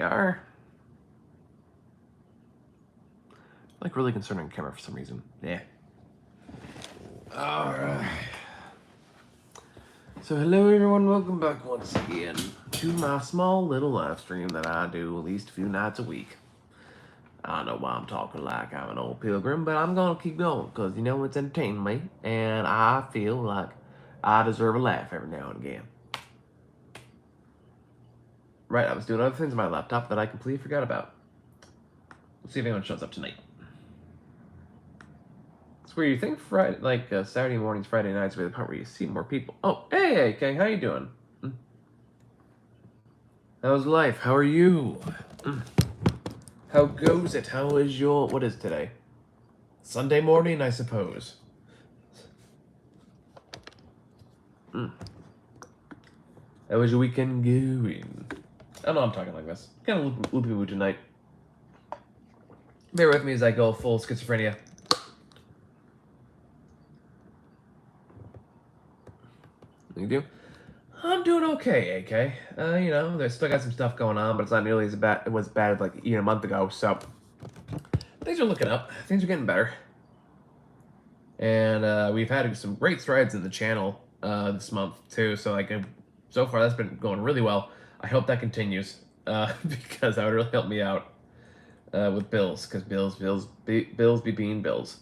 are. Like really concerned on camera for some reason. Yeah. Alright. So hello everyone, welcome back once again to my small little live stream that I do at least a few nights a week. I don't know why I'm talking like I'm an old pilgrim, but I'm gonna keep going because you know it's entertaining me and I feel like I deserve a laugh every now and again. Right, I was doing other things on my laptop that I completely forgot about. Let's see if anyone shows up tonight. It's where you think Friday, like Saturday mornings, Friday nights, are the part where you see more people. Oh, hey, AK, how you doing? How's life? How are you? How goes it? How is your... What is today? Sunday morning, I suppose. How was your weekend going? I know I'm talking like this. Kind of loopy mood tonight. Bear with me as I go full schizophrenia. You do? I'm doing okay, AK. You know, there's still got some stuff going on, but it's not nearly as bad as like a month ago. So things are looking up. Things are getting better, and we've had some great strides in the channel this month too. So like, so far that's been going really well. I hope that continues because that would really help me out with bills, because bills be being bills.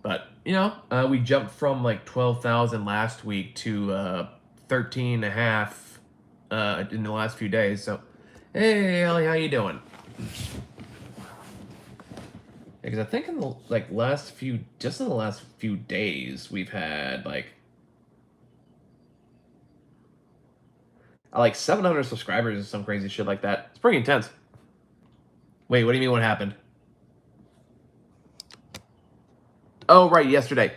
But you know, we jumped from like 12,000 last week to 13 and a half in the last few days. So, hey, Ellie, how you doing? Because I think in the last few days, we've had like 700 subscribers or some crazy shit like that. It's pretty intense. Wait, what do you mean? What happened? Oh, right, yesterday.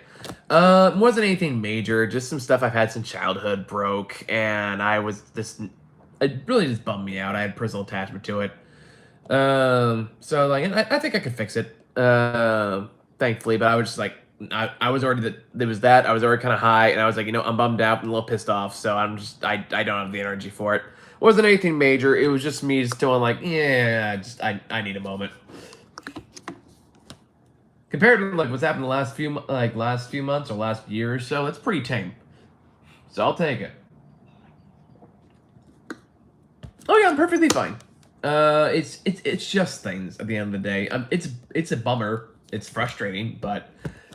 It wasn't anything major, just some stuff I've had since childhood broke, and it really just bummed me out. I had personal attachment to it. So like, I think I could fix it, thankfully, but I was just like, I was already, there was that, I was already kind of high, and I was like, you know, I'm bummed out and a little pissed off, so I don't have the energy for it. It wasn't anything major, it was just me just doing like, yeah, I need a moment. Compared to like what's happened the last few months or last year or so, it's pretty tame. So I'll take it. Oh yeah, I'm perfectly fine. It's just things at the end of the day. It's a bummer. It's frustrating, but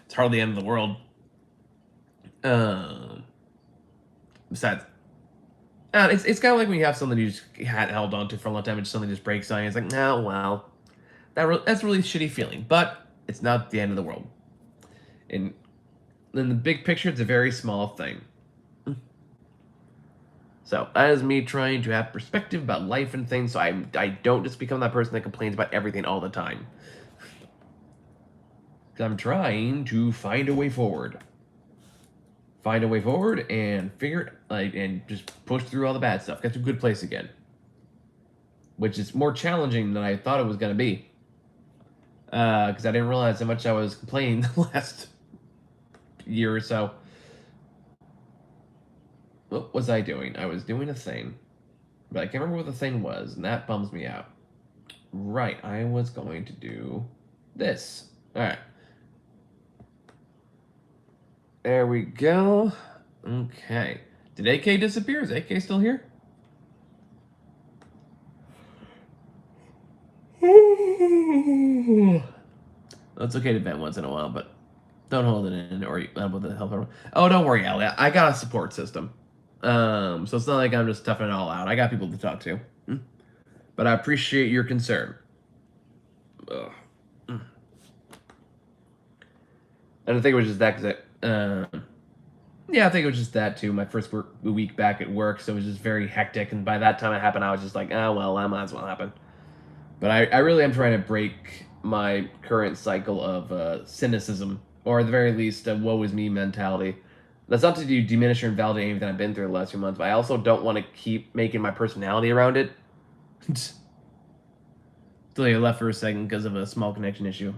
it's hardly the end of the world. Besides, it's kind of like when you have something you just had held on to for a long time and something just breaks on you. It's like, no, well, that's a really shitty feeling, but it's not the end of the world. In the big picture, it's a very small thing. So that is me trying to have perspective about life and things, so I don't just become that person that complains about everything all the time. Because I'm trying to find a way forward. Find a way forward and figure it, and just push through all the bad stuff. Get to a good place again. Which is more challenging than I thought it was going to be. Because I didn't realize how much I was complaining the last year or so. What was I doing? I was doing a thing, but I can't remember what the thing was, and that bums me out. Right, I was going to do this. All right. There we go. Okay. Did AK disappear? Is AK still here? It's okay to vent once in a while, but don't hold it in, or with the help. Oh, don't worry, Allie. I got a support system. So it's not like I'm just toughing it all out. I got people to talk to. But I appreciate your concern. Ugh. And I think it was just that because yeah, I think it was just that too. My first week back at work, so it was just very hectic. And by that time it happened, I was just like, oh, well, that might as well happen. But I really am trying to break my current cycle of cynicism, or at the very least, a woe is me mentality. That's not to diminish or invalidate anything I've been through the last few months, but I also don't want to keep making my personality around it. Still, you left for a second because of a small connection issue.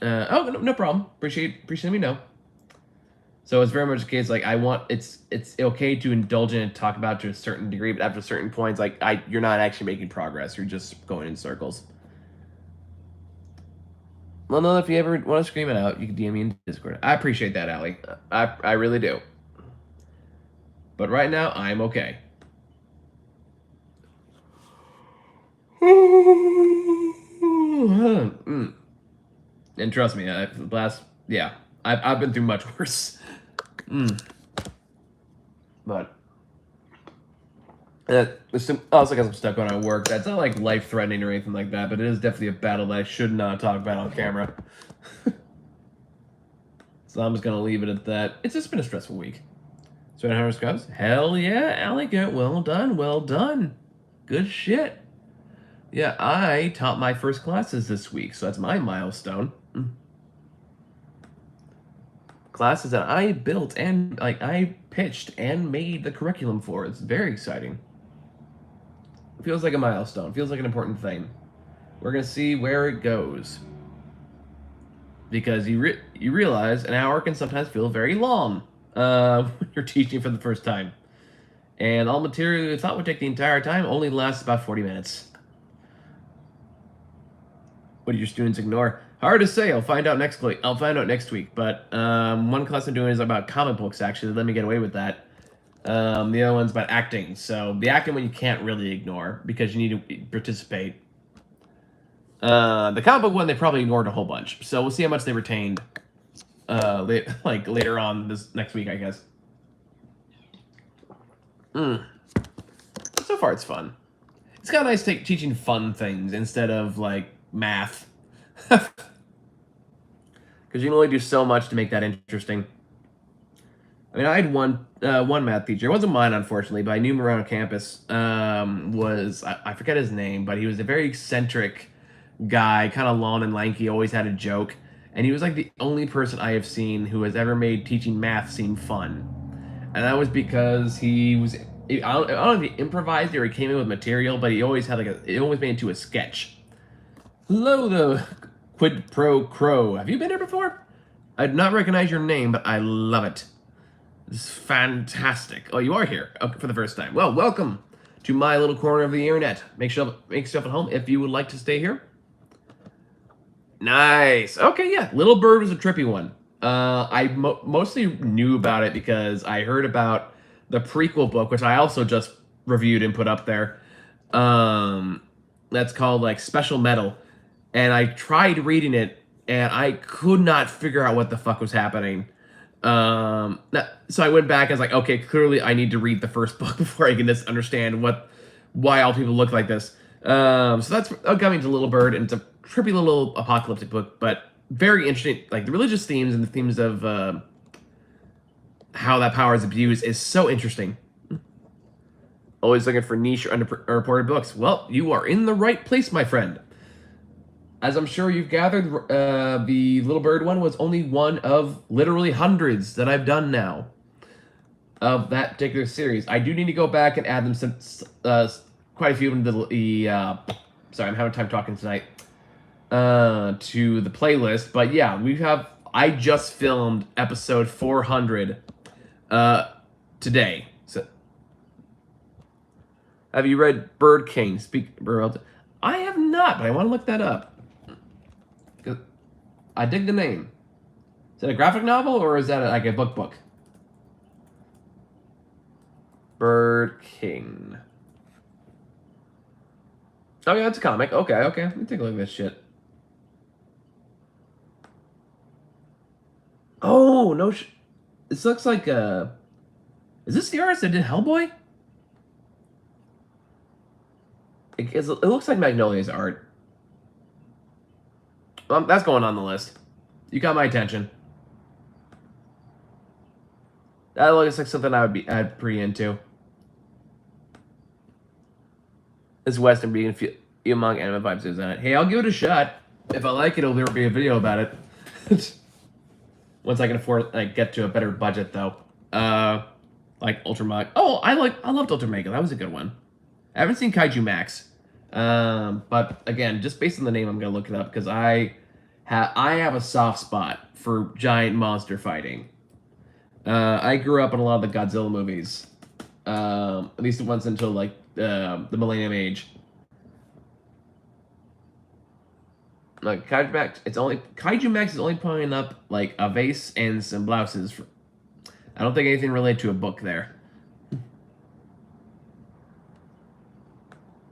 Oh, no problem. Appreciate me know. So it's very much the case, like, I want it's okay to indulge in and talk about to a certain degree, but after certain points, like, you're not actually making progress. You're just going in circles. Well, no, if you ever want to scream it out, you can DM me in Discord. I appreciate that, Allie. I really do. But right now, I'm okay. And trust me, I've been through much worse. But also got some stuff going on at work. That's not like life threatening or anything like that, but it is definitely a battle that I should not talk about on camera. So I'm just gonna leave it at that. It's just been a stressful week. So how it goes? Hell yeah, Allie, good. Well done, well done. Good shit. Yeah, I taught my first classes this week, so that's my milestone. Classes that I built and I pitched and made the curriculum for. It's very exciting. It feels like a milestone. It feels like an important thing. We're gonna see where it goes. Because you realize an hour can sometimes feel very long when you're teaching for the first time. And all material you thought would take the entire time only lasts about 40 minutes. What do your students ignore? Hard to say. I'll find out next week. But one class I'm doing is about comic books, actually. Let me get away with that. The other one's about acting. So the acting one you can't really ignore because you need to participate. The comic book one, they probably ignored a whole bunch. So we'll see how much they retained later on this next week, I guess. So far, it's fun. It's kind of nice teaching fun things instead of, like, math. Because you can only do so much to make that interesting. I mean, I had one math teacher. It wasn't mine, unfortunately, but I knew him around campus. I forget his name, but he was a very eccentric guy, kind of long and lanky, always had a joke. And he was like the only person I have seen who has ever made teaching math seem fun. And that was because he was, I don't know if he improvised or he came in with material, but he always had it always made into a sketch. Hello, the Quid Pro Crow. Have you been here before? I did not recognize your name, but I love it. This is fantastic. Oh, you are here for the first time. Well, welcome to my little corner of the internet. Make yourself at home if you would like to stay here. Nice. Okay, yeah. Little Bird was a trippy one. I mostly knew about it because I heard about the prequel book, which I also just reviewed and put up there. That's called like Special Metal. And I tried reading it, and I could not figure out what the fuck was happening. So I went back. I was like, okay, clearly I need to read the first book before I can just understand why all people look like this. So that's got me to Little Bird, and it's a trippy little apocalyptic book, but very interesting. Like the religious themes and the themes of how that power is abused is so interesting. Always looking for niche or underreported books. Well, you are in the right place, my friend. As I'm sure you've gathered, the Little Bird one was only one of literally hundreds that I've done now of that particular series. I do need to go back and add them quite a few into the sorry, I'm having time talking tonight. To the playlist, but yeah, I just filmed episode 400 today. So, have you read Bird King? I have not, but I want to look that up. I dig the name. Is that a graphic novel or is that like a book? Bird King. Oh yeah, it's a comic. Okay. Let me take a look at this shit. Oh no! This looks like is this the artist that did Hellboy? It looks like Magnolia's art. That's going on the list. You got my attention. That looks like something I'd pretty into. This Western being among anime vibes is on it. Hey, I'll give it a shot. If I like it, there'll be a video about it. Once I can afford, get to a better budget, though. Like Ultramag. Oh, I loved Ultramega. That was a good one. I haven't seen Kaiju Max. But again, just based on the name, I'm gonna look it up because I have a soft spot for giant monster fighting. I grew up on a lot of the Godzilla movies, at least the ones until like the Millennium Age. Like Kaiju Max is only pulling up like a vase and some blouses. I don't think anything related to a book there.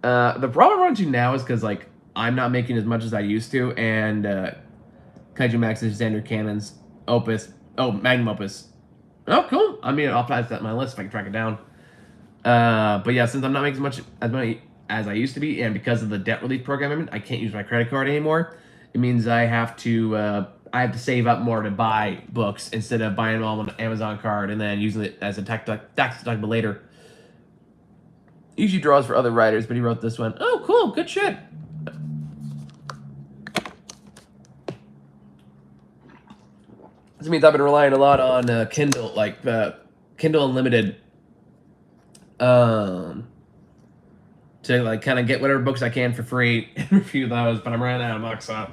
The problem I'm running into now is because like I'm not making as much as I used to, and Kaiju Max is Xander Cannon's opus. Oh, magnum opus. Oh, cool. I mean, I'll pass that on my list if I can track it down. But yeah, since I'm not making as much as money as I used to be, and because of the debt relief program, I can't use my credit card anymore. It means I have to save up more to buy books instead of buying them all on an Amazon card and then using it as a tax deductible later. Usually draws for other writers, but he wrote this one. Oh, cool. Good shit. This means I've been relying a lot on Kindle, like Kindle Unlimited, to like kind of get whatever books I can for free and review those. But I'm running out of books, so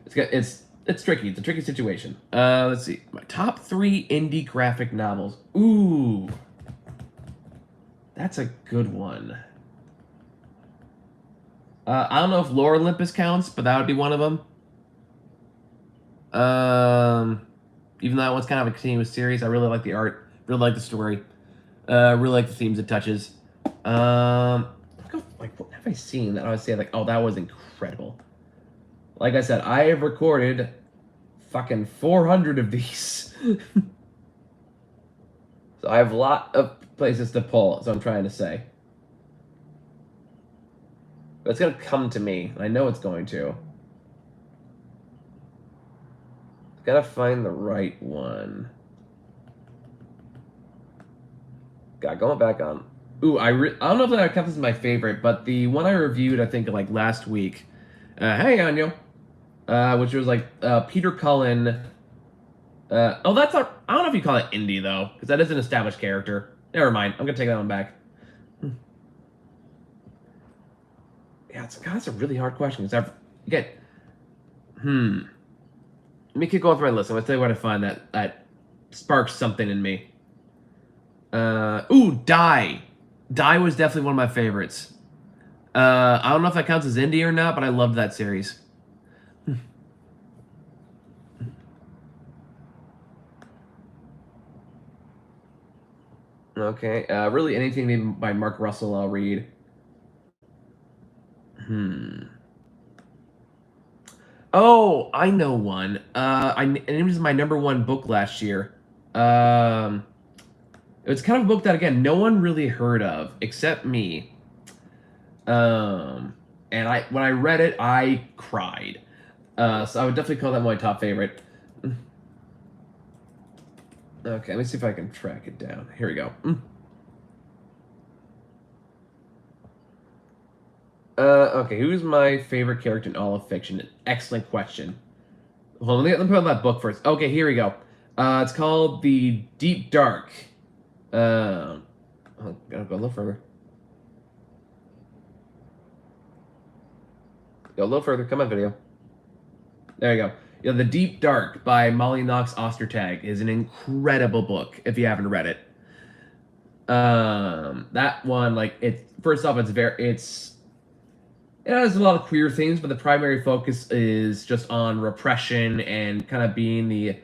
it's tricky. It's a tricky situation. Let's see. My top 3 indie graphic novels. Ooh, that's a good one. I don't know if Lore Olympus counts, but that would be one of them. Even though that one's kind of a continuous series, I really like the art, really like the story, really like the themes it touches. Like, what have I seen that I would say like, oh, that was incredible. Like I said, I have recorded fucking 400 of these. So I have a lot of places to pull, so I'm trying to say. But it's going to come to me. I know it's going to. Gotta find the right one. God, going back on. Ooh, I don't know if I count this as my favorite, but the one I reviewed, I think, like last week. Hey, Anyo. Which was like Peter Cullen. Oh, that's not. I don't know if you call it indie though, because that is an established character. Never mind. I'm gonna take that one back. Yeah, that's a really hard question. Because you get. Let me keep going through my list. I'm gonna tell you what I find that sparks something in me. Ooh, Die. Die was definitely one of my favorites. I don't know if that counts as indie or not, but I loved that series. Okay, really anything by Mark Russell I'll read. Oh, I know one. And it was my number 1 book last year. It was kind of a book that again no one really heard of except me. And when I read it, I cried. So I would definitely call that my top favorite. Okay, let me see if I can track it down. Here we go. Okay, who's my favorite character in all of fiction? Excellent question. Hold on, let me put on that book first. Okay, here we go. It's called The Deep Dark. Oh, gotta go a little further. Go a little further. Come on, video. There you go. You know, The Deep Dark by Molly Knox Ostertag is an incredible book if you haven't read it. That one, like, first off, it has a lot of queer themes, but the primary focus is just on repression and kind of being the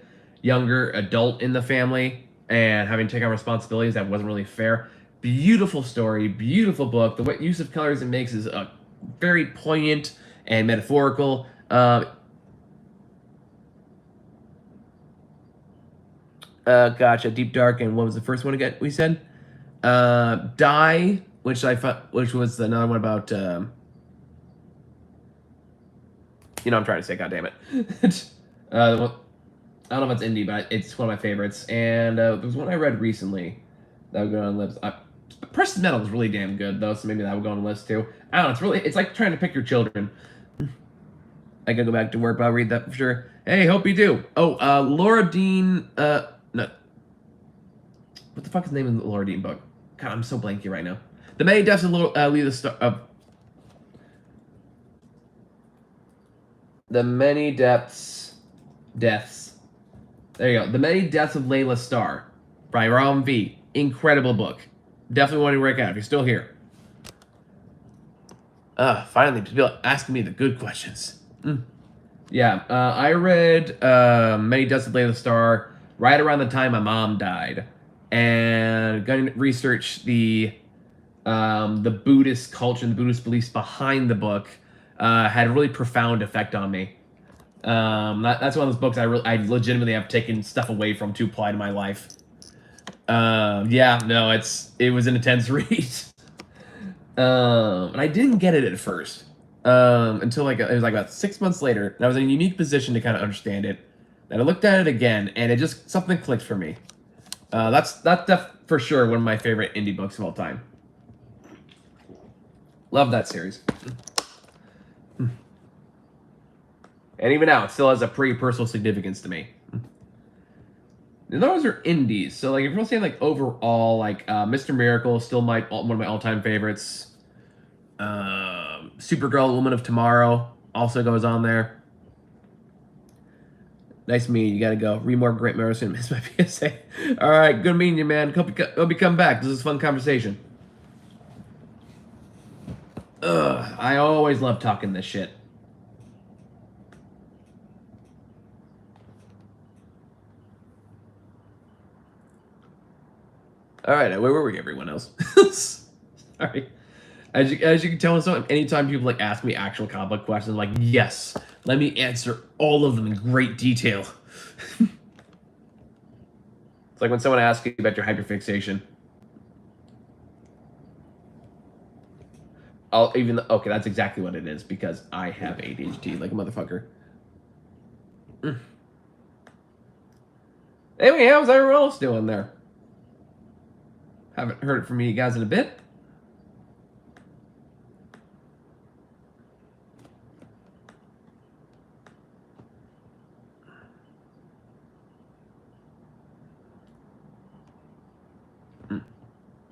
younger adult in the family and having to take on responsibilities that wasn't really fair. Beautiful story, beautiful book. The use of colors it makes is very poignant and metaphorical. Gotcha. Deep Dark, and what was the first one again? We said, Die, which was another one about. I'm trying to say, God damn it. I don't know if it's indie, but it's one of my favorites. And there was one I read recently that would go on the list. Precious Metal is really damn good, though, so maybe that would go on the list too. I don't know. It's like trying to pick your children. I gotta go back to work, but I'll read that for sure. Hey, hope you do. Oh, Laura Dean. No. What the fuck is the name of the Laura Dean book? God, I'm so blanky right now. The Many Deaths of Leela Star. The Many Deaths. There you go. The Many Deaths of Layla Starr. by Ram V. Incredible book. Definitely want to work out if you're still here. Finally, people asking me the good questions. Yeah, I read Many Deaths of Layla Starr right around the time my mom died, and going to research the Buddhist culture and the Buddhist beliefs behind the book had a really profound effect on me. That's one of those books I legitimately have taken stuff away from to apply to my life. Yeah, no, it was an intense read. And I didn't get it at first. Until it was like about 6 months later, and I was in a unique position to kind of understand it. And I looked at it again, and it just something clicked for me. That's for sure one of my favorite indie books of all time. Love that series. And even now, it still has a pretty personal significance to me. And those are indies, so like if you're saying like overall, like Mr. Miracle is still one of my all-time favorites. Supergirl, Woman of Tomorrow also goes on there. Nice meeting you. Gotta go. Read more great medicine. Miss my PSA. All right, good meeting you, man. Hope you come back. This is a fun conversation. I always love talking this shit. All right, where were we, everyone else? Sorry. As you can tell, anytime people like ask me actual comic book questions, I'm like, yes, let me answer all of them in great detail. It's like when someone asks you about your hyperfixation. Okay, that's exactly what it is, because I have ADHD like a motherfucker. Anyway, how's everyone else doing there? Haven't heard it from you guys in a bit.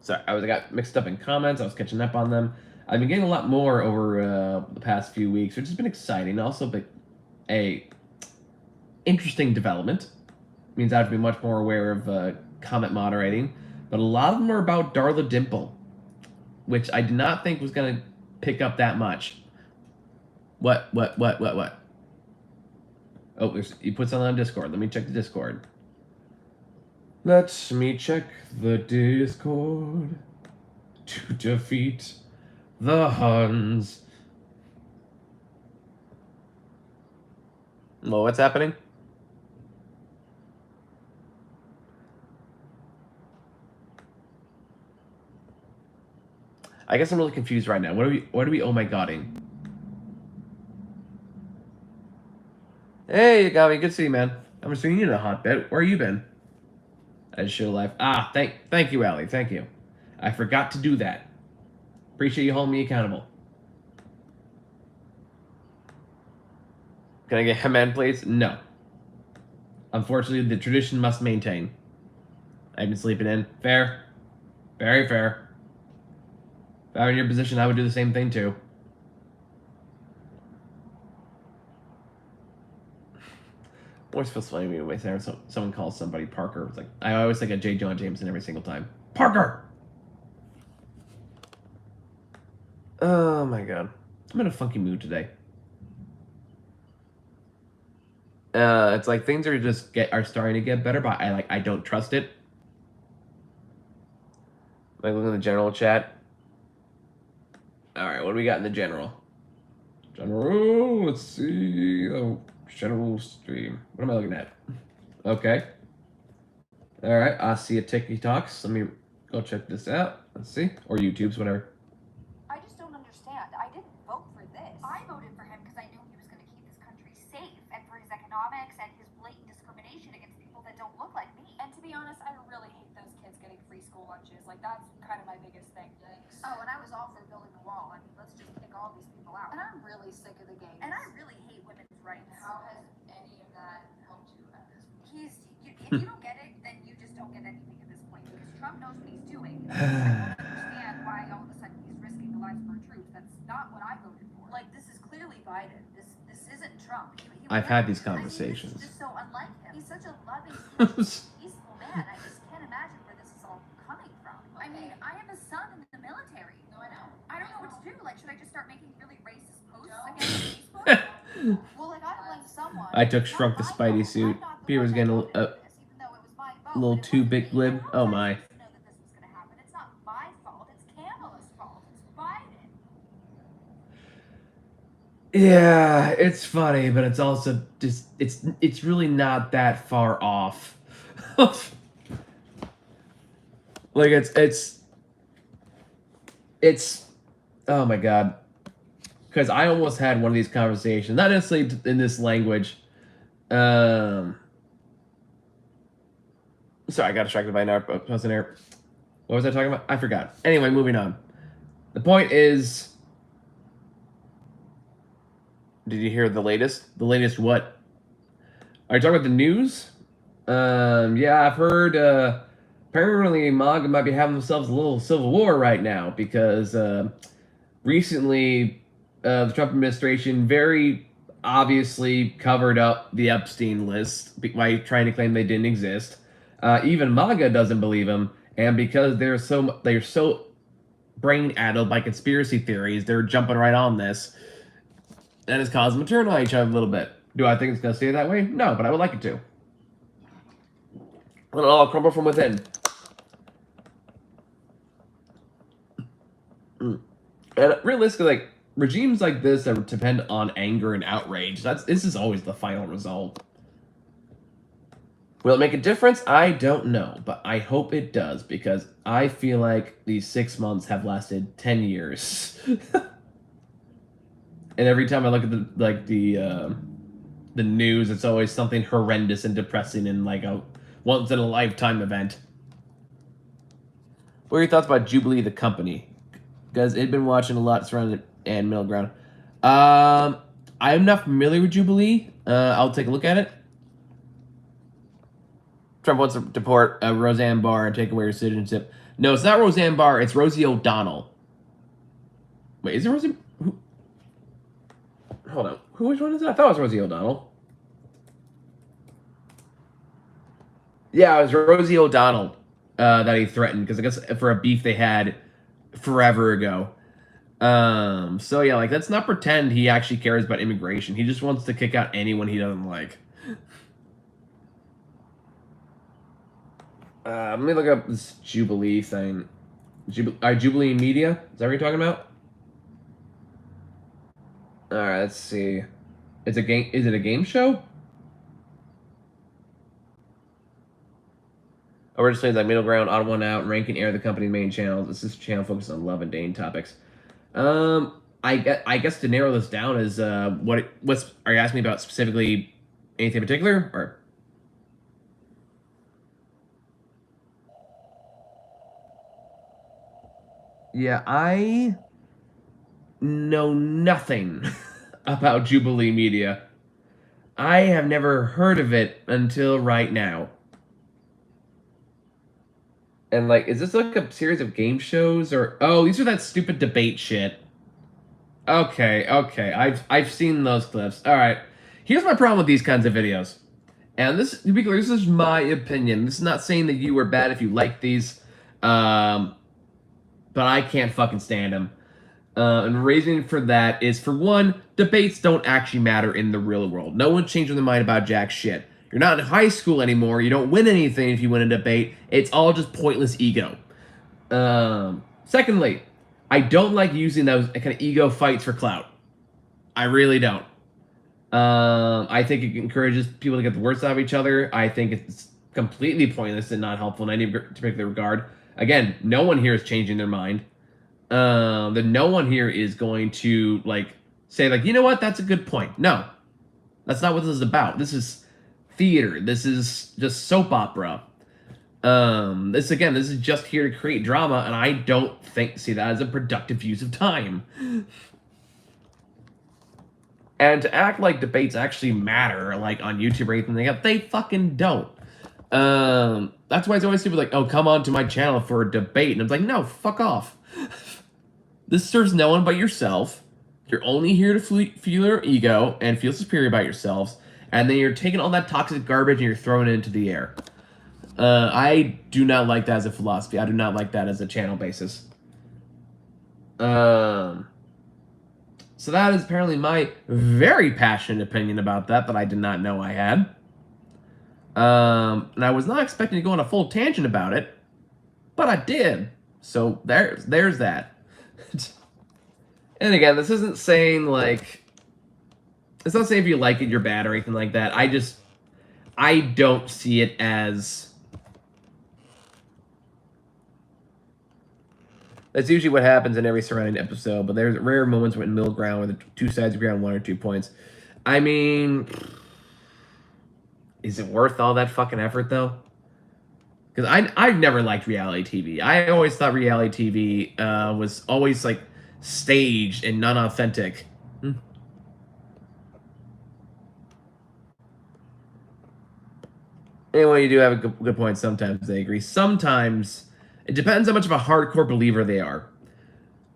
Sorry, I got mixed up in comments. I was catching up on them. I've been getting a lot more over the past few weeks, which has been exciting. Also, a interesting development. It means I have to be much more aware of comment moderating. But a lot of them are about Darla Dimple, which I did not think was going to pick up that much. What? Oh, he puts on Discord. Let me check the Discord. Let me check the Discord to defeat the Huns. Well, what's happening? I guess I'm really confused right now. What are we oh my godding? Hey, Gami, good to see you, man. I'm assuming you in a hot bit. Where you been? I just show life. Thank you, Allie. Thank you. I forgot to do that. Appreciate you holding me accountable. Can I get a man, please? No. Unfortunately, the tradition must maintain. I've been sleeping in. Fair. Very fair. If I were in your position, I would do the same thing, too. Always feels funny when someone calls somebody Parker. It's like, I always think of J. Jonah Jameson every single time. Parker! Oh my god. I'm in a funky mood today. It's like things are starting to get better, but I don't trust it. Like looking at the general chat. Alright, what do we got in the general? General, let's see. Oh, general stream. What am I looking at? Okay. Alright, I see a TikToks. Let me go check this out. Let's see. Or YouTube's, whatever. I just don't understand. I didn't vote for this. I voted for him because I knew he was going to keep this country safe, and for his economics and his blatant discrimination against people that don't look like me. And to be honest, I really hate those kids getting free school lunches. Like, that's kind of my biggest thing. Thanks. Oh, and I was all for building a wall. I mean, let's just kick all these people out. And I'm really sick of the games. And I really hate women's rights. How has any of that helped you at this point? If you don't get it, then you just don't get anything at this point, because Trump knows what he's doing. I don't understand why all of a sudden he's risking the lives of our troops. That's not what I voted for. Like, this is clearly Biden. This isn't Trump. I've had these conversations. This is just so unlike him. He's such a loving, peaceful man. I just can't imagine Well, I gotta blame someone. I took Not Shrunk the my Spidey fault. suit. I'm not the Peter one was that getting voted a for this, even though it was my vote. little But it too wasn't big me. glib. How Oh was I my. supposed to know that this was gonna happen? It's not my fault. It's Kamala's fault. It's Biden. Yeah, it's funny, but it's also just it's really not that far off. Like it's oh my god. Because I almost had one of these conversations, not necessarily in this language. Sorry, I got distracted by an person there. What was I talking about? I forgot. Anyway, moving on. The point is, did you hear the latest? The latest what? Are you talking about the news? Yeah, I've heard. Apparently, MAGA might be having themselves a little civil war right now because recently, the Trump administration very obviously covered up the Epstein list by trying to claim they didn't exist. Even MAGA doesn't believe him, and because they're so brain addled by conspiracy theories, they're jumping right on this, and it's causing them to turn on each other a little bit. Do I think it's going to stay that way? No, but I would like it to. It'll all crumble from within. And realistically, like regimes like this that depend on anger and outrage, this is always the final result. Will it make a difference? I don't know, but I hope it does because I feel like these 6 months have lasted 10 years. And every time I look at the news, it's always something horrendous and depressing and like a once in a lifetime event. What are your thoughts about Jubilee the company? Because I've been watching a lot surrounding and Middle Ground. I'm not familiar with Jubilee. I'll take a look at it. Trump wants to deport Roseanne Barr and take away her citizenship. No, it's not Roseanne Barr. It's Rosie O'Donnell. Wait, is it Rosie? Hold on. Which one is it? I thought it was Rosie O'Donnell. Yeah, it was Rosie O'Donnell that he threatened because I guess for a beef they had forever ago. So yeah, like let's not pretend he actually cares about immigration. He just wants to kick out anyone he doesn't like. Let me look up this Jubilee thing. Jubilee Media? Is that what you're talking about? Alright, let's see. It's a game. Is it a game show? Oh, we're just playing like Middle Ground, Odd One Out, Ranking Air, the company's main channels. This is a channel focused on love and dating topics. I guess to narrow this down is what's are you asking me about specifically anything in particular or? Yeah, I know nothing about Jubilee Media. I have never heard of it until right now. And like, is this like a series of game shows or oh, these are that stupid debate shit. Okay, I've seen those clips. All right, here's my problem with these kinds of videos, and this to be clear, this is my opinion. This is not saying that you are bad if you like these, but I can't fucking stand them. And the reason for that is, for one, debates don't actually matter in the real world. No one's changing their mind about jack shit. You're not in high school anymore. You don't win anything if you win a debate. It's all just pointless ego. Secondly, I don't like using those kind of ego fights for clout. I really don't. I think it encourages people to get the worst out of each other. I think it's completely pointless and not helpful in any particular regard. Again, no one here is changing their mind. That no one here is going to like say like, you know what, that's a good point. No, that's not what this is about. This is theater. This is just soap opera. This is just here to create drama, and I don't see that as a productive use of time. And to act like debates actually matter, like on YouTube or anything like that, they fucking don't. That's why it's always people like, oh, come on to my channel for a debate. And I'm like, no, fuck off. This serves no one but yourself. You're only here to fuel your ego and feel superior about yourselves. And then you're taking all that toxic garbage and you're throwing it into the air. I do not like that as a philosophy. I do not like that as a channel basis. So that is apparently my very passionate opinion about that I did not know I had. And I was not expecting to go on a full tangent about it, but I did. So there's that. And again, this isn't saying like, it's not saying if you like it, you're bad or anything like that. I don't see it as. That's usually what happens in every surrounding episode, but there's rare moments when middle ground where the two sides agree on 1 or 2 points. I mean, is it worth all that fucking effort though? Because I've never liked reality TV. I always thought reality TV was always like staged and non-authentic. Anyway, you do have a good point. Sometimes they agree. Sometimes it depends how much of a hardcore believer they are.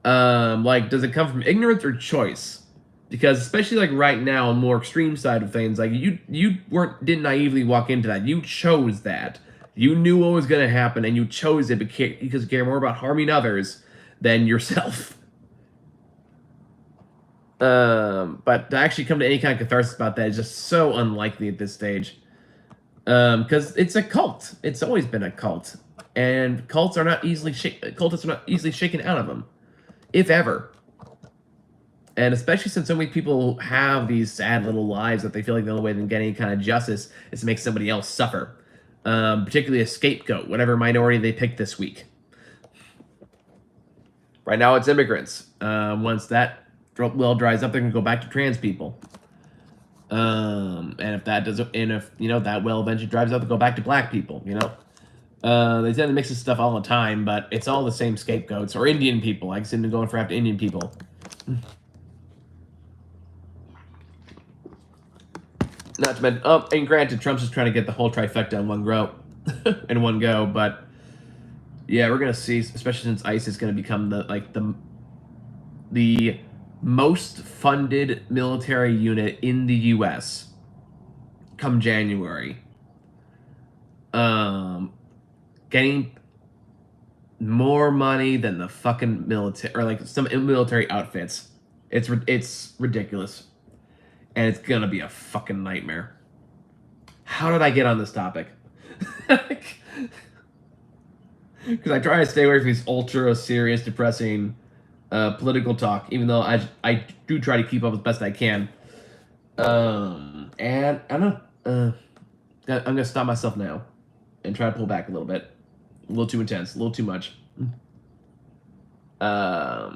Like, does it come from ignorance or choice? Because especially like right now, on the more extreme side of things, like you didn't naively walk into that. You chose that. You knew what was going to happen, and you chose it because you care more about harming others than yourself. But to actually come to any kind of catharsis about that is just so unlikely at this stage. Because it's a cult. It's always been a cult, and cultists are not easily shaken out of them, if ever. And especially since so many people have these sad little lives that they feel like the only way they can get any kind of justice is to make somebody else suffer. Particularly a scapegoat, whatever minority they pick this week. Right now, it's immigrants. Once that well dries up, they're gonna go back to trans people. And if that doesn't, and if that well eventually dries up, they'll go back to black people. They tend to mix this stuff all the time, but it's all the same scapegoats. Or Indian people. I seem to go for after Indian people. Not to mention, and granted, Trump's just trying to get the whole trifecta in one go, but yeah, we're gonna see, especially since ICE is gonna become the most funded military unit in the U.S. come January. Getting more money than the fucking military, or like some military outfits. It's ridiculous. And it's gonna be a fucking nightmare. How did I get on this topic? Because I try to stay away from these ultra serious, depressing political talk, even though I do try to keep up as best I can. And I don't know. I'm gonna stop myself now and try to pull back a little bit. A little too intense, a little too much. But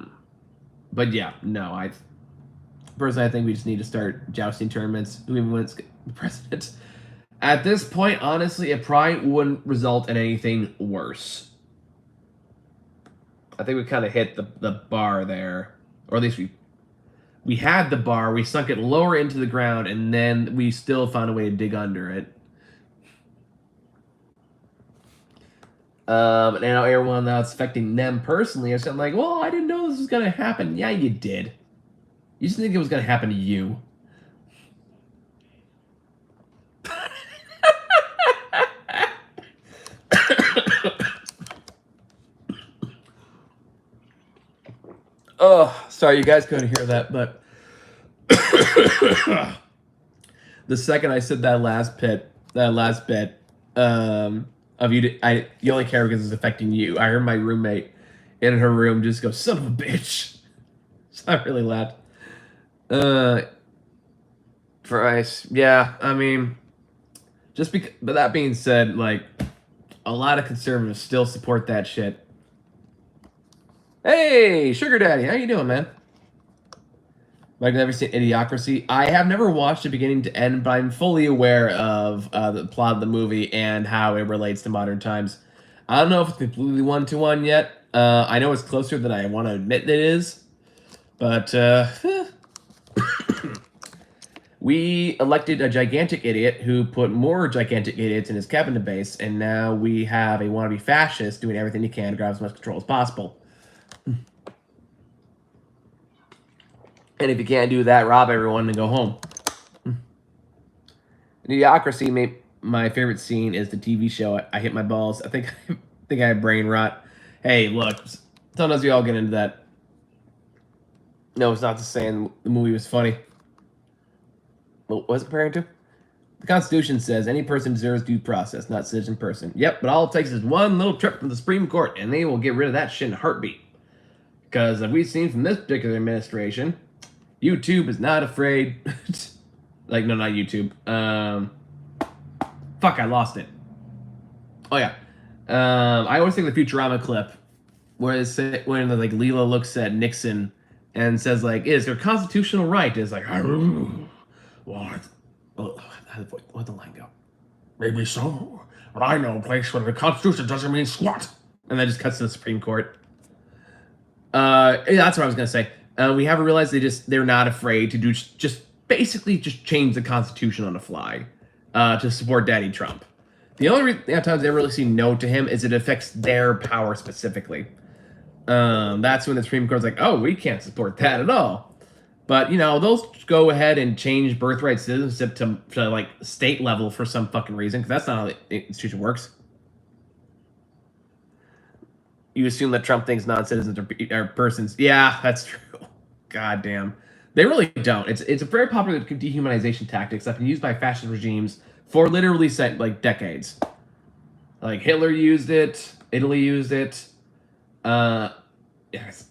yeah, no, personally, I think we just need to start jousting tournaments. Who even wins the president? At this point, honestly, it probably wouldn't result in anything worse. I think we kind of hit the bar there. Or at least we had the bar, we sunk it lower into the ground, and then we still found a way to dig under it. And now everyone that's affecting them personally is like, well, I didn't know this was going to happen. Yeah, you did. You just think it was going to happen to you. Oh, sorry, you guys couldn't hear that, but the second I said that last bit of you only care because it's affecting you. I heard my roommate in her room just go, son of a bitch. So I really laughed. For ICE, yeah, I mean, but that being said, like, a lot of conservatives still support that shit. Hey, Sugar Daddy, how you doing, man? I've never seen Idiocracy. I have never watched it beginning to end, but I'm fully aware of the plot of the movie and how it relates to modern times. I don't know if it's completely one-to-one yet. I know it's closer than I want to admit it is. But, we elected a gigantic idiot who put more gigantic idiots in his cabinet base, and now we have a wannabe fascist doing everything he can to grab as much control as possible. And if you can't do that, rob everyone and go home. Idiocracy, my favorite scene is the TV show. I hit my balls. I think I have brain rot. Hey, look, sometimes we all get into that. No, it's not just saying the movie was funny. What was it comparing to? The Constitution says any person deserves due process, not citizen person. Yep, but all it takes is one little trip from the Supreme Court, and they will get rid of that shit in a heartbeat. Because as we've seen from this particular administration, YouTube is not afraid. Like, no, not YouTube. Fuck, I lost it. Oh, yeah. I always think the Futurama clip where when like Leela looks at Nixon and says, like, is there constitutional right? It's like, what? What'd the line go? Maybe so, but I know a place where the Constitution doesn't mean squat. And then just cuts to the Supreme Court. Yeah, that's what I was gonna say. We haven't realized they're not afraid to do just basically change the Constitution on the fly to support Daddy Trump. The only times they really see no to him is it affects their power specifically. That's when the Supreme Court's like, oh, we can't support that at all. But, you know, they'll go ahead and change birthright citizenship to like, state level for some fucking reason, because that's not how the institution works. You assume that Trump thinks non-citizens are persons. Yeah, that's true. God damn. They really don't. It's a very popular dehumanization tactic that's been used by fascist regimes for literally decades. Like, Hitler used it. Italy used it. Yes,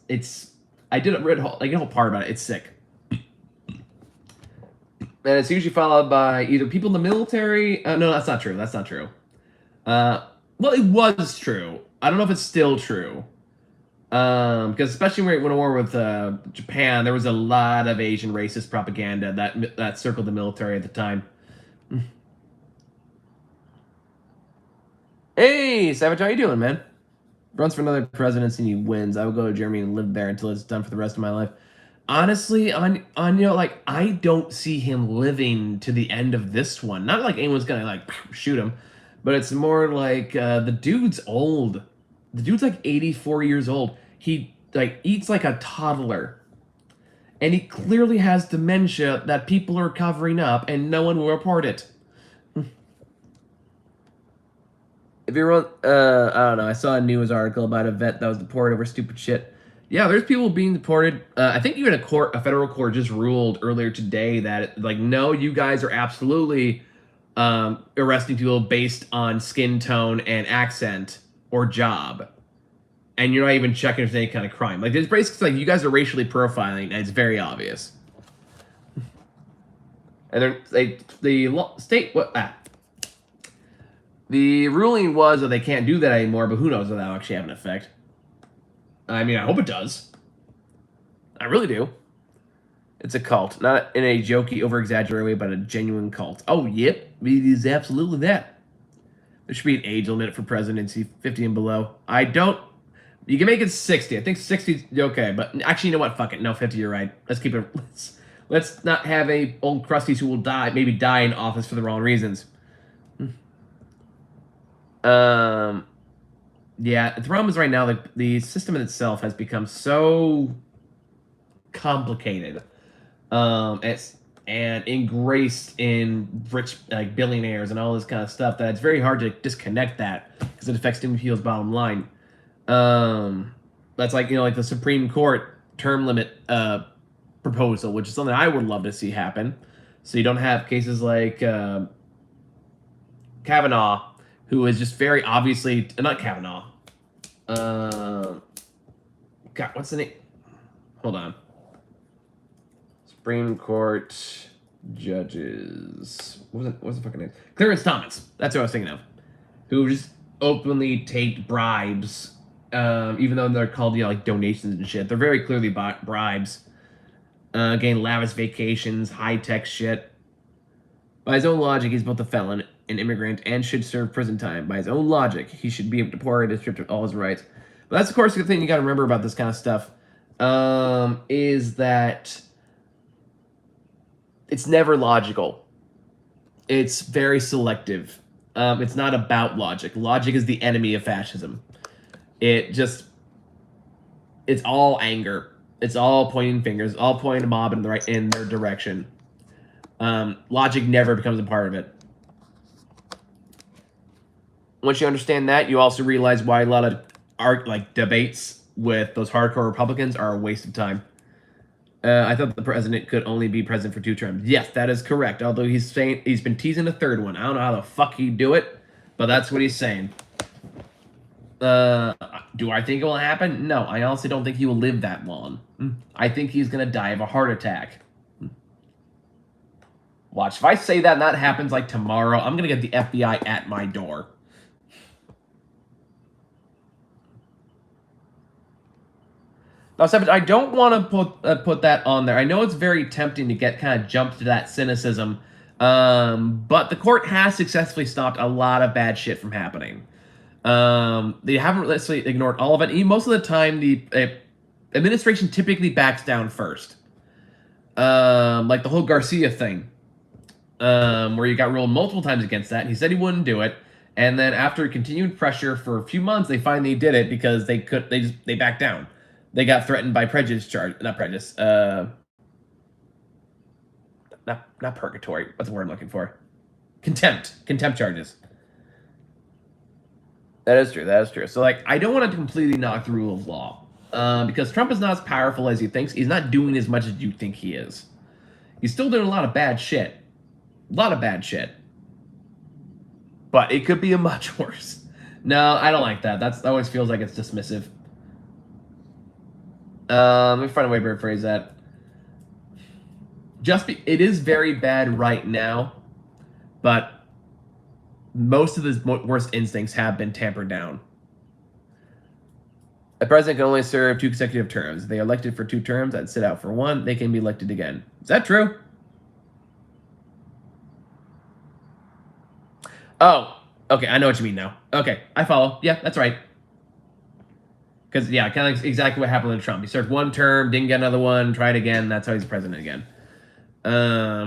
I did read a whole part about it. It's sick. And it's usually followed by either people in the military. No, that's not true. That's not true. Well, it was true. I don't know if it's still true. Because especially when we went to war with Japan, there was a lot of Asian racist propaganda that circled the military at the time. Hey, Savage, how you doing, man? Runs for another presidency and he wins. I will go to Germany and live there until it's done for the rest of my life. Honestly, I don't see him living to the end of this one. Not like anyone's gonna shoot him, but it's more like the dude's old. The dude's like 84 years old. He eats like a toddler, and he clearly has dementia that people are covering up, and no one will report it. If you wrote, I don't know. I saw a news article about a vet that was deported over stupid shit. Yeah, there's people being deported. I think even a federal court just ruled earlier today that no, you guys are absolutely arresting people based on skin tone and accent or job, and you're not even checking if there's any kind of crime. It's basically you guys are racially profiling, and it's very obvious. And the ruling was that they can't do that anymore, but who knows if that'll actually have an effect. I mean, I hope it does. I really do. It's a cult. Not in a jokey, over-exaggerated way, but a genuine cult. Oh, yep. It is absolutely that. There should be an age limit for presidency, 50 and below. I don't... You can make it 60. I think 60 is okay, but actually, you know what? Fuck it. No, 50, you're right. Let's keep it... Let's not have old crusties who will maybe die in office for the wrong reasons. Yeah, the problem is right now, the system in itself has become so complicated, and engraced in rich billionaires and all this kind of stuff that it's very hard to disconnect that because it affects different people's bottom line. That's like the Supreme Court term limit proposal, which is something I would love to see happen, so you don't have cases like Kavanaugh, who is just very obviously not Kavanaugh. God, what's the name? Hold on. Supreme Court judges. What's the fucking name? Clarence Thomas. That's what I was thinking of. Who just openly take bribes, even though they're called donations and shit. They're very clearly bribes. Getting lavish vacations, high tech shit. By his own logic, he's both a felon, an immigrant, and should serve prison time. By his own logic, he should be deported and stripped of all his rights. But that's, of course, the thing you got to remember about this kind of stuff, is that it's never logical. It's very selective. It's not about logic. Logic is the enemy of fascism. It's all anger. It's all pointing fingers, all pointing a mob in their direction. Logic never becomes a part of it. Once you understand that, you also realize why a lot of debates with those hardcore Republicans are a waste of time. I thought the president could only be president for 2 terms. Yes, that is correct. Although he's saying he's been teasing a third one. I don't know how the fuck he'd do it, but that's what he's saying. Do I think it will happen? No, I honestly don't think he will live that long. I think he's gonna die of a heart attack. Watch, if I say that and that happens like tomorrow, I'm gonna get the FBI at my door. Now, Savage, I don't want to put that on there. I know it's very tempting to get kind of jumped to that cynicism, but the court has successfully stopped a lot of bad shit from happening. They haven't necessarily ignored all of it. Most of the time, the administration typically backs down first. Like the whole Garcia thing, where he got ruled multiple times against that. He said he wouldn't do it, and then after continued pressure for a few months, they finally did it because they backed down. They got threatened by prejudice charge, not prejudice, not purgatory. What's the word I'm looking for? Contempt charges. That is true. That is true. So, like, I don't want to completely knock the rule of law, because Trump is not as powerful as he thinks. He's not doing as much as you think he is. He's still doing a lot of bad shit. A lot of bad shit. But it could be a much worse. No, I don't like that. That always feels like it's dismissive. Let me find a way to rephrase that. It is very bad right now, but most of his worst instincts have been tampered down. A president can only serve 2 consecutive terms. If they are elected for 2 terms and sit out for 1, they can be elected again. Is that true? Oh, okay, I know what you mean now. Okay, I follow. Yeah, that's right. Because, yeah, kind of exactly what happened with Trump. He served 1 term, didn't get another one, tried again. That's how he's president again.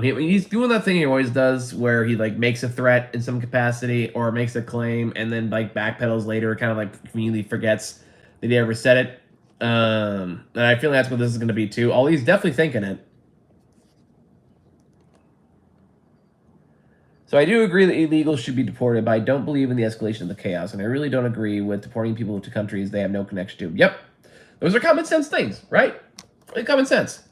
He's doing that thing he always does where he, like, makes a threat in some capacity or makes a claim and then, like, backpedals later, kind of, like, conveniently forgets that he ever said it. And I feel like that's what this is going to be, too. He's definitely thinking it. So I do agree that illegals should be deported, but I don't believe in the escalation of the chaos, and I really don't agree with deporting people to countries they have no connection to. Yep. Those are common sense things, right? Like, common sense.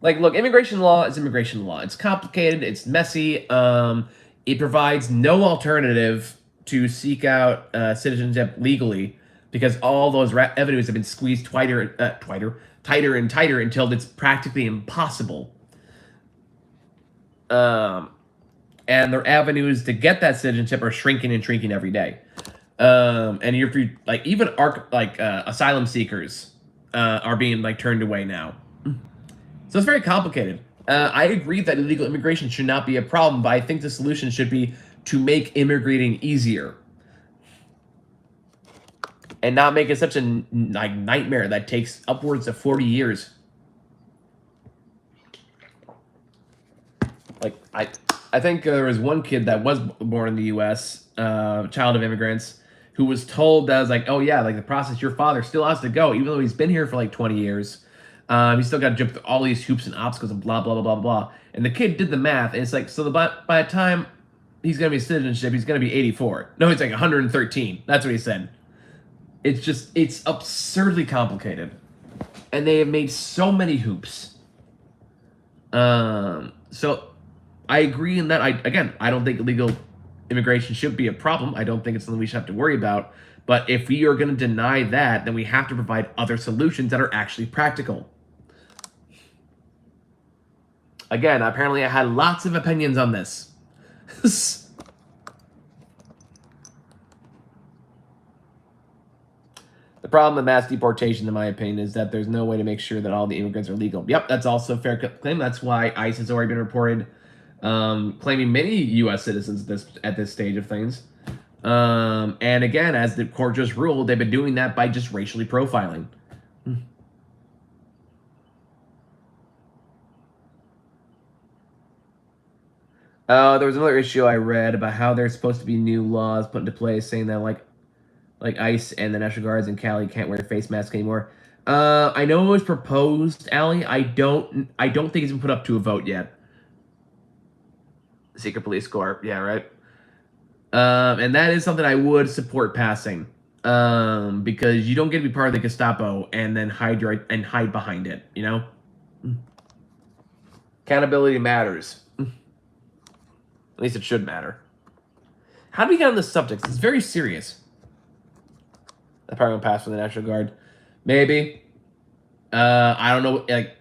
Like, look, immigration law is immigration law. It's complicated. It's messy. It provides no alternative to seek out citizenship legally because all those avenues have been squeezed tighter and tighter until it's practically impossible. And their avenues to get that citizenship are shrinking and shrinking every day. And you're like even asylum seekers are being like turned away now. So it's very complicated. I agree that illegal immigration should not be a problem, but I think the solution should be to make immigrating easier and not make it such a nightmare that takes upwards of 40 years. Like I think there was one kid that was born in the U.S., child of immigrants, who was told that was like, oh yeah, like the process, your father still has to go, even though he's been here for like 20 years. He's still got to jump through all these hoops and obstacles and blah, blah, blah, blah, blah. And the kid did the math, and it's like, so by the time he's going to be citizenship, he's going to be 84. No, he's like 113. That's what he said. It's absurdly complicated. And they have made so many hoops. So I agree in that. I don't think illegal immigration should be a problem. I don't think it's something we should have to worry about. But if we are going to deny that, then we have to provide other solutions that are actually practical. Again, apparently I had lots of opinions on this. The problem with mass deportation, in my opinion, is that there's no way to make sure that all the immigrants are legal. Yep, that's also a fair claim. That's why ICE has already been reported claiming many U.S. citizens at this stage of things. And again, as the court just ruled, they've been doing that by just racially profiling. There was another issue I read about how there's supposed to be new laws put into place saying that like ICE and the National Guards in Cali can't wear face masks anymore. I know it was proposed, Allie. I don't think it's been put up to a vote yet. Secret Police Corps, yeah, right. And that is something I would support passing. Because you don't get to be part of the Gestapo and then hide behind it. You know, accountability matters. At least it should matter. How do we get on this subject? It's very serious. I probably won't pass for the National Guard. Maybe. I don't know. Like,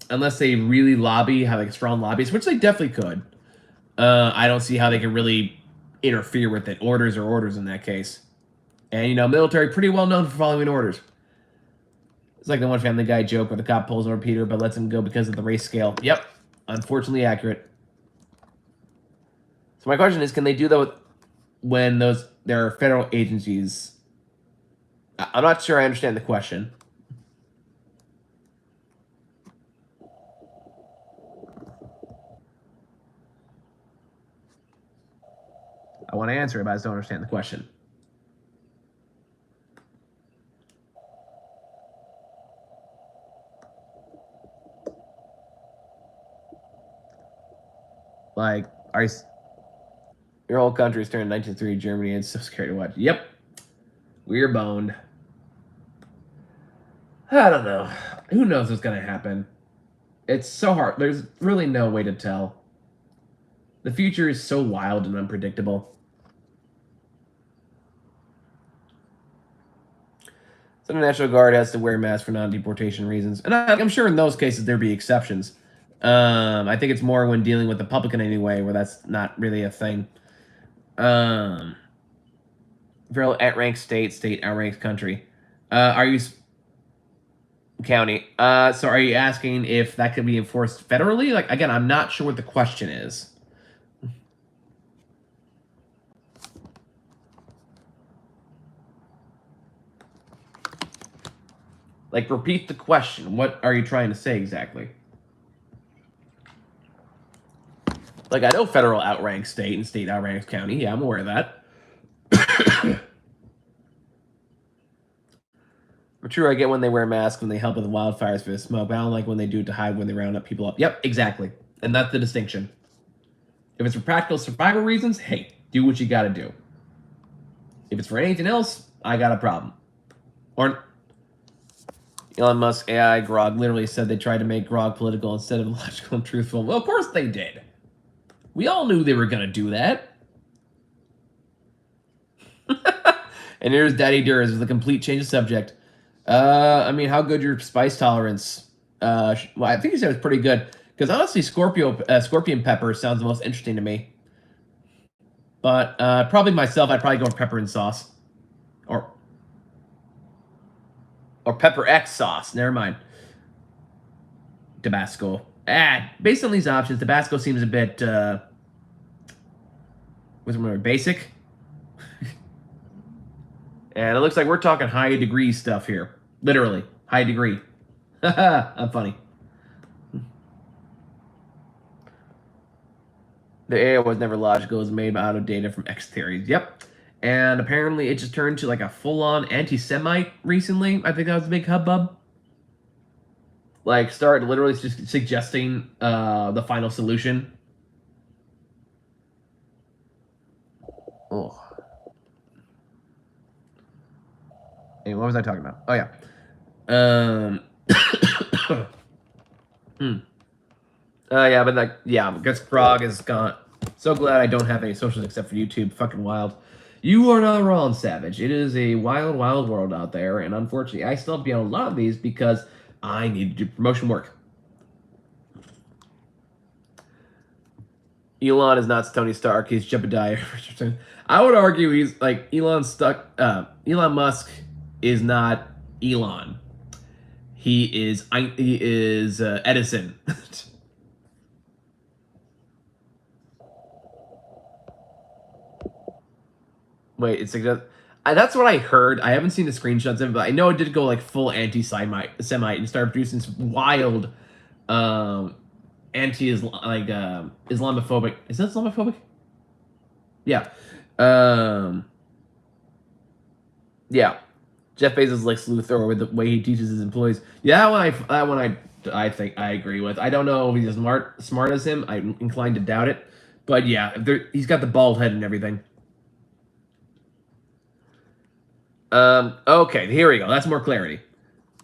unless they really have like strong lobbies, which they definitely could. I don't see how they can really interfere with it. Orders are orders in that case. And, you know, military pretty well known for following orders. It's like the one Family Guy joke where the cop pulls over Peter but lets him go because of the race scale. Yep. Unfortunately accurate. So my question is, can they do that when there are federal agencies? I'm not sure I understand the question. I want to answer it, but I just don't understand the question. Like, your whole country is turned 1903 Germany, and it's so scary to watch. Yep. We're boned. I don't know. Who knows what's going to happen? It's so hard. There's really no way to tell. The future is so wild and unpredictable. So the National Guard has to wear masks for non-deportation reasons. And I'm sure in those cases there'd be exceptions. I think it's more when dealing with the public in any way where that's not really a thing. Federal outranks state outranks country. Are you county? So are you asking if that could be enforced federally? Like, again, I'm not sure what the question is. Like, repeat the question. What are you trying to say exactly? Like, I know federal outranks state and state outranks county. Yeah, I'm aware of that. For sure, I get when they wear masks when they help with wildfires for the smoke, but I don't like when they do it to hide when they round up people up. Yep, exactly. And that's the distinction. If it's for practical survival reasons, hey, do what you gotta do. If it's for anything else, I got a problem. Or Elon Musk AI Grog literally said they tried to make Grog political instead of logical and truthful. Well, of course they did. We all knew they were gonna do that. And here's Daddy Durs with a complete change of subject. I mean, how good your spice tolerance? Well, I think he said it was pretty good. Because honestly, scorpion pepper sounds the most interesting to me. But probably myself, I'd probably go with pepper and sauce. Or pepper X sauce. Never mind. Tabasco. Based on these options, Tabasco seems a bit what's more basic. And it looks like we're talking high degree stuff here. Literally, high degree. I'm funny. The AI was never logical. It was made out of data from X theories. Yep. And apparently it just turned to like a full-on anti-Semite recently. I think that was a big hubbub. Like, started literally just suggesting the final solution. Oh. Hey, what was I talking about? Oh, yeah. Yeah, but like, yeah, I guess Grog is gone. So glad I don't have any socials except for YouTube. Fucking wild. You are not wrong, Savage. It is a wild, wild world out there, and unfortunately, I still have to be on a lot of these because I need to do promotion work. Elon is not Tony Stark. He's Jebediah Richardson. I would argue he's like Elon Musk is not Elon. He is Edison. Wait, it's like that's what I heard. I haven't seen the screenshots of it, but I know it did go like full anti-Semite and start producing some wild Islamophobic. Is that Islamophobic? Yeah. Yeah. Jeff Bezos Lex Luthor with the way he teaches his employees. Yeah, that one I think I agree with. I don't know if he's as smart as him. I'm inclined to doubt it. But yeah, he's got the bald head and everything. Okay, here we go. That's more clarity.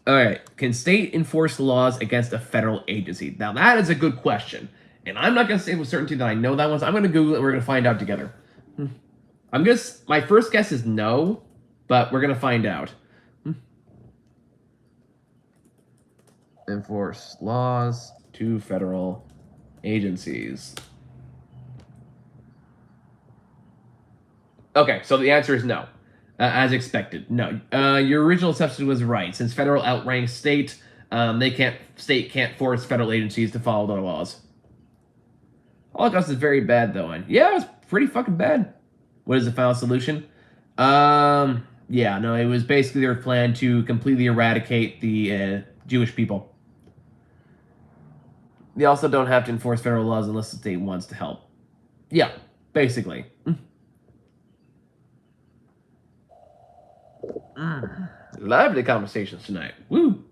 All right. Can state enforce laws against a federal agency? Now, that is a good question. And I'm not going to say with certainty that I know that one, so I'm going to Google it and we're going to find out together. My first guess is no, but we're going to find out. Enforce laws to federal agencies. Okay, so the answer is no. As expected, no. Your original assumption was right. Since federal outranks state, state can't force federal agencies to follow their laws. Holocaust is very bad, though. And yeah, it was pretty fucking bad. What is the final solution? Yeah, no, it was basically their plan to completely eradicate the Jewish people. They also don't have to enforce federal laws unless the state wants to help. Yeah, basically. Lively conversations tonight. Woo!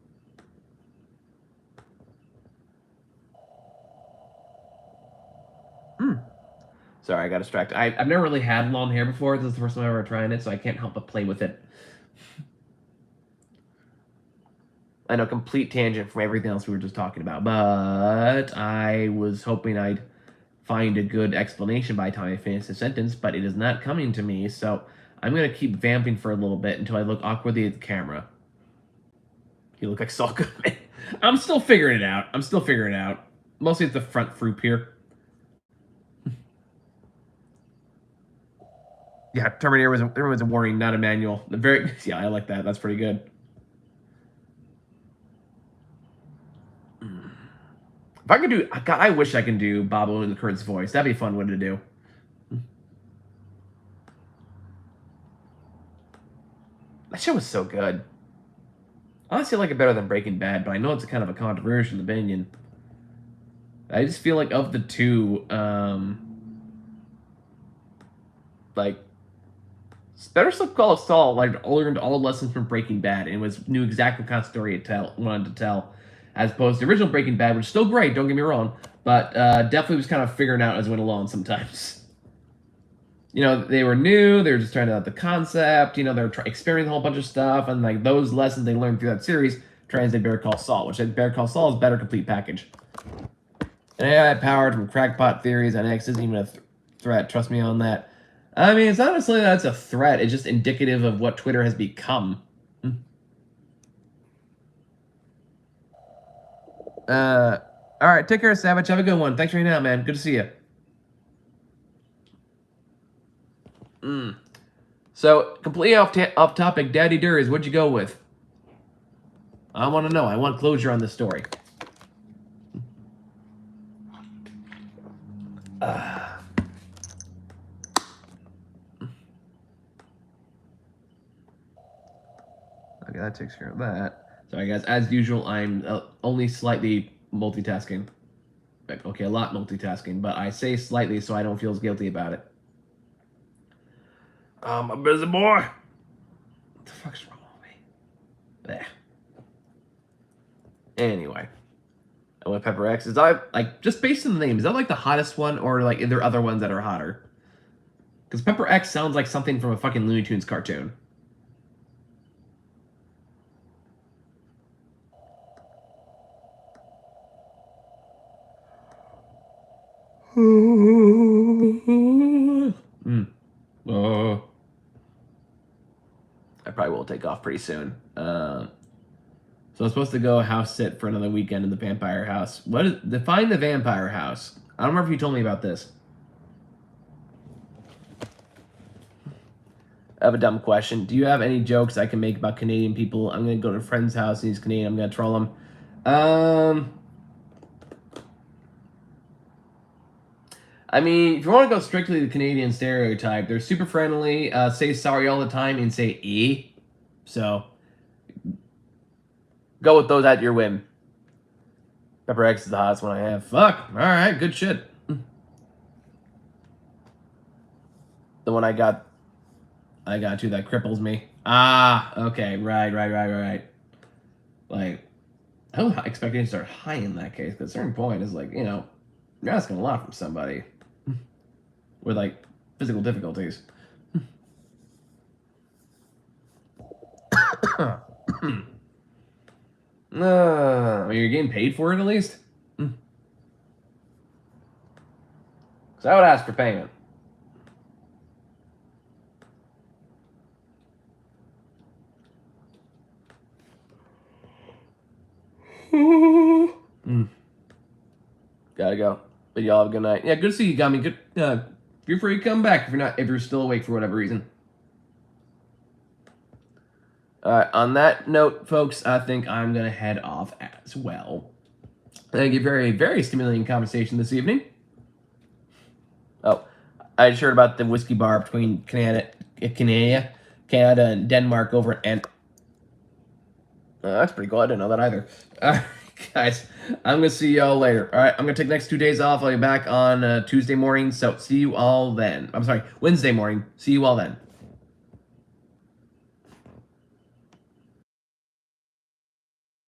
Sorry, I got distracted. I've never really had long hair before. This is the first time I'm ever trying it, so I can't help but play with it. I know, complete tangent from everything else we were just talking about, but I was hoping I'd find a good explanation by the time I finish the sentence, but it is not coming to me, so I'm going to keep vamping for a little bit until I look awkwardly at the camera. You look like Saul Goodman. I'm still figuring it out. Mostly it's the front fruit here. Yeah, Terminator was a warning, not a manual. Yeah, I like that. That's pretty good. If I could do, God, I wish I can do Bob Odenkirk's voice. That'd be a fun one to do. That show was so good. Honestly, I like it better than Breaking Bad, but I know it's kind of a controversial opinion. I just feel like of the two, like, Better Call Saul learned all lessons from Breaking Bad and knew exactly what kind of story it wanted to tell, as opposed to the original Breaking Bad, which is still great, don't get me wrong, but definitely was kind of figuring out as it went along sometimes. You know, they were new, they were just trying out the concept, you know, they were experiencing a whole bunch of stuff, and like those lessons they learned through that series translate Better Call Saul, which Better Call Saul is a better complete package. And AI powered from crackpot theories, and X isn't even a threat, trust me on that. I mean, it's not necessarily that it's a threat, it's just indicative of what Twitter has become. Alright, take care, Savage, have a good one. Thanks for hanging out, man. Good to see you. So, completely off topic, Daddy Durs, what'd you go with? I want to know. I want closure on this story. Okay, that takes care of that. Sorry, guys. As usual, I'm only slightly multitasking. Okay, a lot multitasking, but I say slightly so I don't feel as guilty about it. I'm a busy boy. What the fuck's wrong with me? There. Anyway. I went Pepper X. Is that, like, just based on the name, is that, like, the hottest one, or, like, are there other ones that are hotter? Because Pepper X sounds like something from a fucking Looney Tunes cartoon. I probably will take off pretty soon. So I'm supposed to go house sit for another weekend in the vampire house. Define the vampire house? I don't remember if you told me about this. I have a dumb question. Do you have any jokes I can make about Canadian people? I'm going to go to a friend's house and he's Canadian. I'm going to troll him. I mean, if you want to go strictly the Canadian stereotype, they're super friendly, say sorry all the time, and say "e." So, go with those at your whim. Pepper X is the hottest one I have. Fuck. All right, good shit. The one I got you that cripples me. Ah, okay, right. Like, I don't expect you to start high in that case, because at a certain point is like, you know, you're asking a lot from somebody with, like, physical difficulties. You're getting paid for it at least? Because I would ask for payment. Gotta go. But y'all have a good night. Yeah, good to see you, Gummy. Good. Feel free to come back if you're still awake for whatever reason. On that note, folks, I think I'm gonna head off as well. Thank you. Very, very stimulating conversation this evening. Oh, I just heard about the whiskey bar between Canada and Denmark over and. That's pretty cool. I didn't know that either. All right, guys, I'm going to see y'all later. All right, I'm going to take the next 2 days off. I'll be back on Tuesday morning, so see you all then. I'm sorry, Wednesday morning. See you all then.